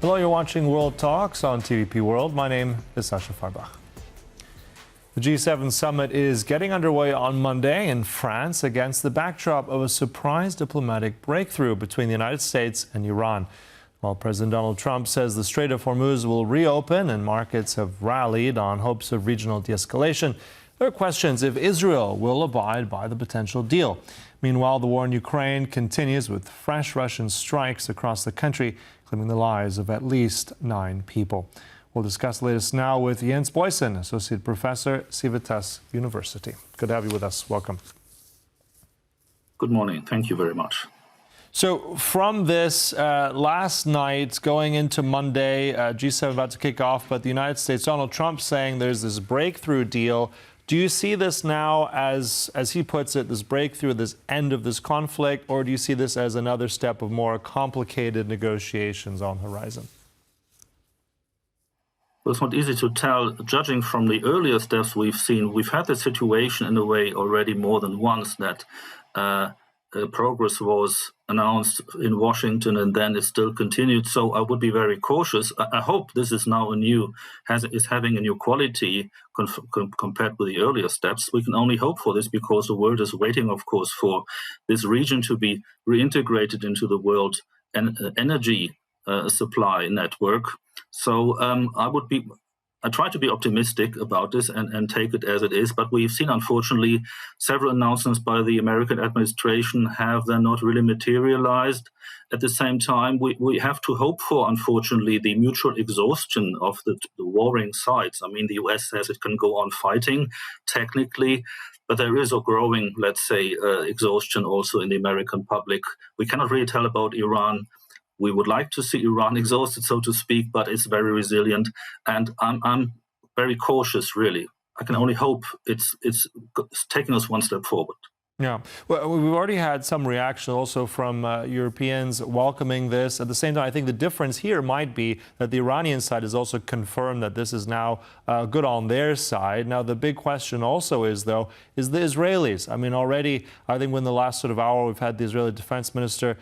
Hello, you're watching World Talks on TVP World. My name is Sasha Farbach. The G7 summit is getting underway on Monday in France against the backdrop of a surprise diplomatic breakthrough between the United States and Iran. While President Donald Trump says the Strait of Hormuz will reopen and markets have rallied on hopes of regional de-escalation, there are questions if Israel will abide by the potential deal. Meanwhile, the war in Ukraine continues with fresh Russian strikes across the country, claiming the lives of at least 9 people. We'll discuss the latest now with Jens Boysen, Associate Professor, Civitas University. Good to have you with us. Welcome. Good morning. Thank you very much. So from this last night going into Monday, G7 about to kick off, but the United States, Donald Trump saying there's this breakthrough deal. Do you see this now as he puts it, this breakthrough, this end of this conflict, or do you see this as another step of more complicated negotiations on the horizon? Well, it's not easy to tell. Judging from the earlier steps we've seen, we've had the situation in a way already more than once that progress was announced in Washington and then it still continued. So I would be very cautious. I hope this is now is having a new quality compared with the earlier steps. We can only hope for this because the world is waiting, of course, for this region to be reintegrated into the world energy supply network. So I try to be optimistic about this and take it as it is, but we've seen, unfortunately, several announcements by the American administration have then not really materialized. At the same time, we have to hope for, unfortunately, the mutual exhaustion of the warring sides. I mean, the U.S. says it can go on fighting technically, but there is a growing, let's say, exhaustion also in the American public. We cannot really tell about Iran. We would like to see Iran exhausted, so to speak, but it's very resilient. And I'm very cautious, really. I can only hope it's taking us one step forward. Yeah. Well, we've already had some reaction also from Europeans welcoming this. At the same time, I think the difference here might be that the Iranian side has also confirmed that this is now good on their side. Now, the big question also is, though, is the Israelis. I mean, already, I think in the last sort of hour, we've had the Israeli defense minister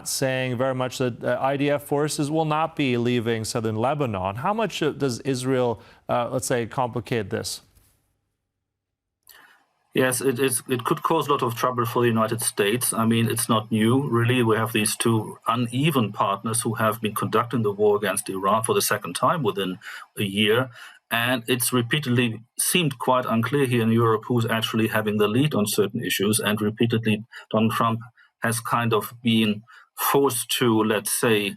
saying very much that IDF forces will not be leaving southern Lebanon. How much does Israel, let's say, complicate this? Yes, it could cause a lot of trouble for the United States. I mean, it's not new, really. We have these two uneven partners who have been conducting the war against Iran for the second time within a year. And it's repeatedly seemed quite unclear here in Europe who's actually having the lead on certain issues. And repeatedly, Donald Trump has kind of been forced to, let's say,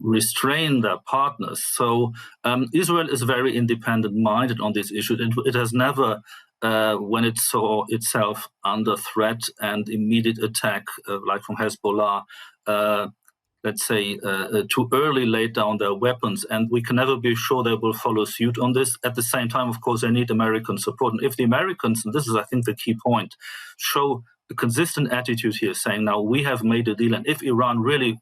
restrain their partners. So Israel is very independent-minded on this issue. It has never, when it saw itself under threat and immediate attack, like from Hezbollah, let's say, too early laid down their weapons. And we can never be sure they will follow suit on this. At the same time, of course, they need American support. And if the Americans, and this is, I think, the key point, show a consistent attitude here, saying, now we have made a deal, and if Iran really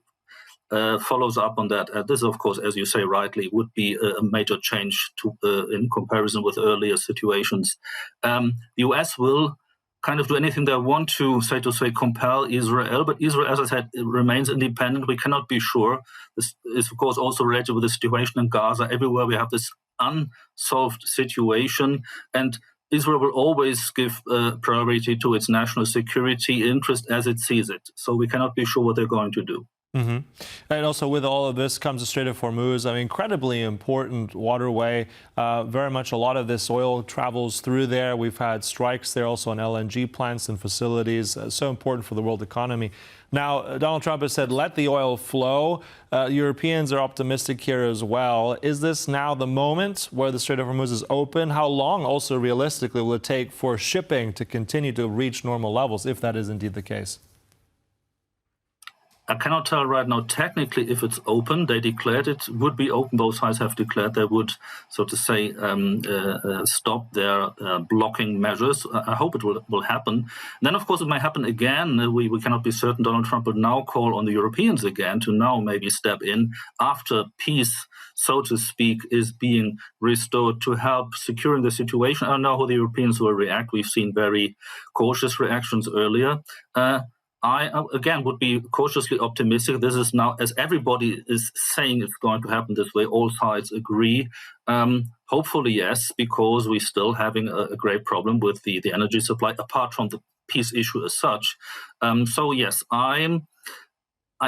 follows up on that, this, of course, as you say rightly, would be a major change in comparison with earlier situations. The U.S. will kind of do anything they want to say, compel Israel, but Israel, as I said, it remains independent. We cannot be sure. This is, of course, also related with the situation in Gaza. Everywhere we have this unsolved situation, and Israel will always give priority to its national security interest as it sees it. So we cannot be sure what they're going to do. Mm-hmm. And also with all of this comes the Strait of Hormuz, I mean, incredibly important waterway. Very much a lot of this oil travels through there. We've had strikes there also on LNG plants and facilities. So important for the world economy. Now, Donald Trump has said, let the oil flow. Europeans are optimistic here as well. Is this now the moment where the Strait of Hormuz is open? How long also realistically will it take for shipping to continue to reach normal levels, if that is indeed the case? I cannot tell right now technically if it's open. They declared it would be open. Both sides have declared they would, so to say, stop their blocking measures. I hope it will happen. Then, of course, it may happen again. We cannot be certain. Donald Trump will now call on the Europeans again to now maybe step in after peace, so to speak, is being restored to help securing the situation. I don't know how the Europeans will react. We've seen very cautious reactions earlier. I, again, would be cautiously optimistic. This is now, as everybody is saying it's going to happen this way, all sides agree. Hopefully, yes, because we're still having a great problem with the energy supply, apart from the peace issue as such. So, yes, I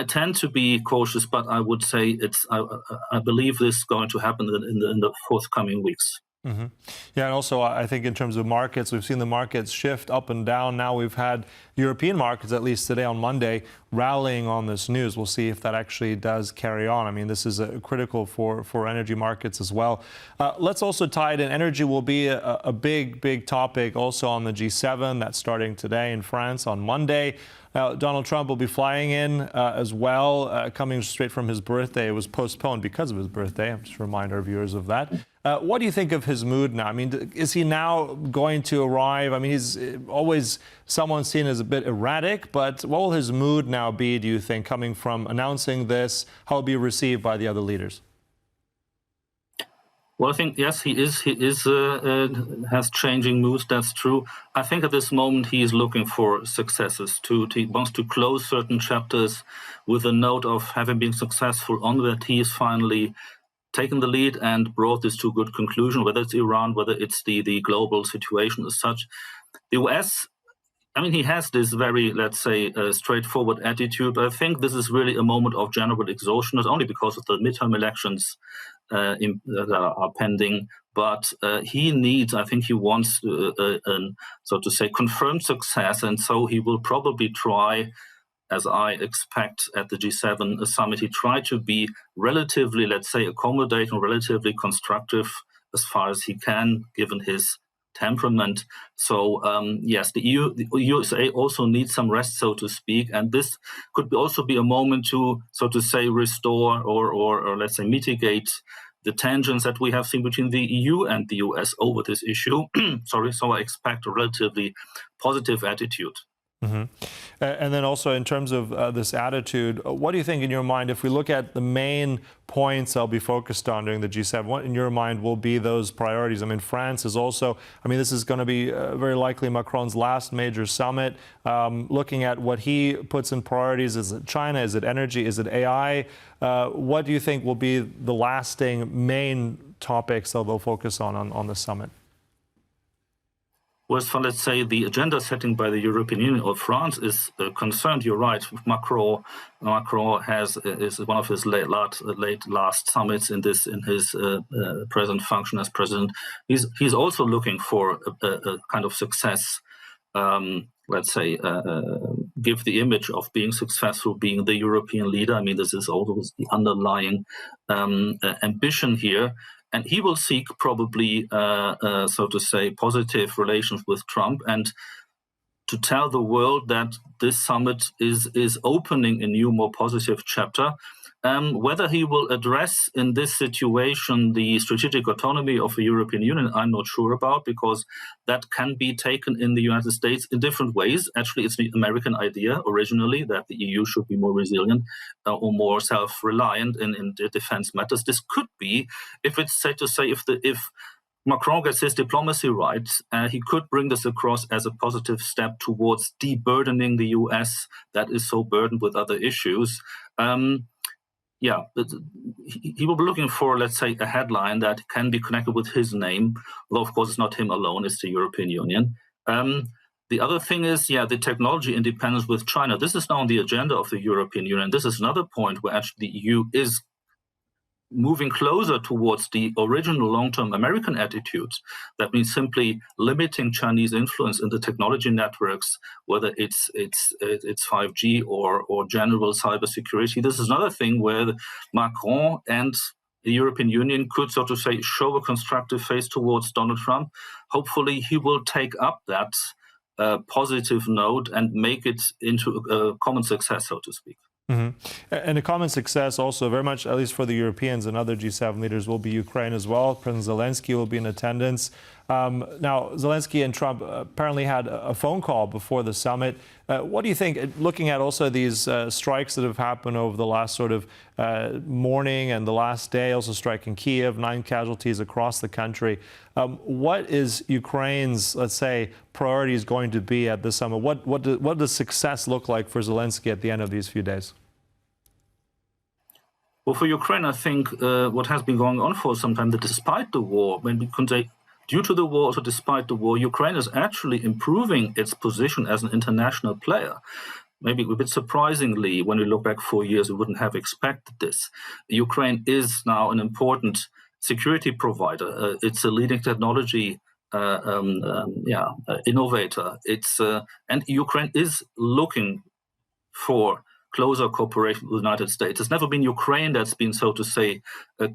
tend to be cautious, but I would say I believe this is going to happen in the forthcoming weeks. Mm-hmm. Yeah, and also I think in terms of markets, we've seen the markets shift up and down. Now we've had European markets, at least today on Monday, rallying on this news. We'll see if that actually does carry on. I mean, this is critical for energy markets as well. Let's also tie it in. Energy will be a big topic also on the G7 that's starting today in France on Monday. Now, Donald Trump will be flying in as well, coming straight from his birthday. It was postponed because of his birthday. I'm just remind our viewers of that. What do you think of his mood now? I mean, is he now going to arrive? I mean, he's always someone seen as a bit erratic, but what will his mood now be, do you think, coming from announcing this? How will it be received by the other leaders? Well, I think, yes, he has changing moods, that's true. I think at this moment he is looking for successes. He wants to close certain chapters with a note of having been successful on that he is finally taken the lead and brought this to a good conclusion, whether it's Iran, whether it's the global situation as such. The U.S., I mean, he has this very, let's say, straightforward attitude. But I think this is really a moment of general exhaustion, not only because of the midterm elections that are pending, but he needs, I think he wants, so to say, confirmed success. And so he will probably try, as I expect at the G7 summit, he tried to be relatively, let's say, accommodating, relatively constructive as far as he can, given his temperament. So, yes, the USA also needs some rest, so to speak, and this could also be a moment to, so to say, restore or let's say, mitigate the tensions that we have seen between the EU and the US over this issue. Sorry, so I expect a relatively positive attitude. Mm-hmm. And then also in terms of this attitude, what do you think in your mind, if we look at the main points I'll be focused on during the G7, what in your mind will be those priorities? I mean, France is also, I mean, this is going to be very likely Macron's last major summit. Looking at what he puts in priorities, is it China, is it energy, is it AI? What do you think will be the lasting main topics that they'll focus on the summit? Well, as far, let's say, the agenda setting by the European Union or France is concerned, you're right. Macron is one of his last summits in his present function as president. He's also looking for a kind of success. Let's say, give the image of being successful, being the European leader. I mean, this is always the underlying ambition here. And he will seek probably, so to say, positive relations with Trump and to tell the world that this summit is opening a new, more positive chapter. Whether he will address in this situation the strategic autonomy of the European Union, I'm not sure about, because that can be taken in the United States in different ways. Actually, it's the American idea originally that the EU should be more resilient or more self-reliant in defense matters. This could be, if it's safe to say, if Macron gets his diplomacy right, he could bring this across as a positive step towards deburdening the US that is so burdened with other issues. Yeah, he will be looking for, let's say, a headline that can be connected with his name. Although, of course, it's not him alone, it's the European Union. The other thing is, the technology independence with China. This is now on the agenda of the European Union. This is another point where actually the EU is moving closer towards the original long-term American attitudes. That means simply limiting Chinese influence in the technology networks, whether it's 5G or general cybersecurity. This is another thing where Macron and the European Union could, so to say, show a constructive face towards Donald Trump. Hopefully, he will take up that positive note and make it into a common success, so to speak. Mm-hmm. And a common success also very much, at least for the Europeans and other G7 leaders, will be Ukraine as well. President Zelensky will be in attendance. Now, Zelensky and Trump apparently had a phone call before the summit. What do you think, looking at also these strikes that have happened over the last sort of morning and the last day, also strike in Kiev, 9 casualties across the country. What is Ukraine's, let's say, priorities going to be at this summit? What does success look like for Zelensky at the end of these few days? Well, for Ukraine, I think what has been going on for some time, that despite the war, when we can say due to the war, also despite the war, Ukraine is actually improving its position as an international player. Maybe a bit surprisingly, when we look back 4 years, we wouldn't have expected this. Ukraine is now an important security provider. It's a leading technology innovator. And Ukraine is looking for closer cooperation with the United States. It's never been Ukraine that's been, so to say,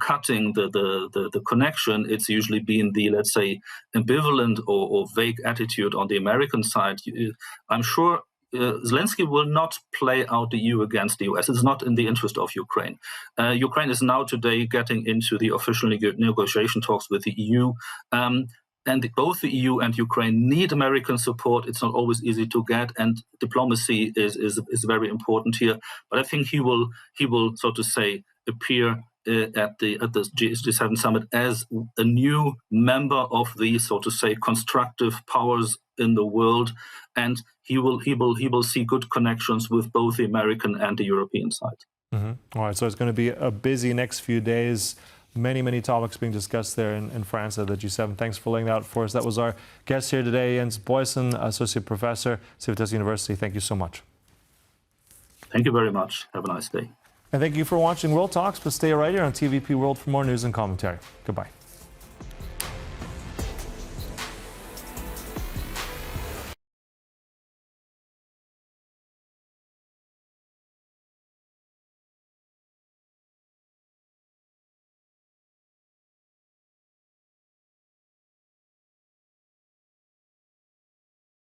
cutting the connection. It's usually been the, let's say, ambivalent or vague attitude on the American side. I'm sure Zelensky will not play out the EU against the US. It's not in the interest of Ukraine. Ukraine is now today getting into the official negotiation talks with the EU. And both the EU and Ukraine need American support. It's not always easy to get, and diplomacy is very important here. But I think he will, so to say, appear at the G7 summit as a new member of the, so to say, constructive powers in the world, and he will see good connections with both the American and the European side. All right, so it's going to be a busy next few days. Many topics being discussed there in France at the G7. Thanks for laying that out for us. That was our guest here today, Jens Boysen, Associate Professor, Civitas University. Thank you so much. Thank you very much. Have a nice day. And thank you for watching World Talks, but stay right here on TVP World for more news and commentary. Goodbye.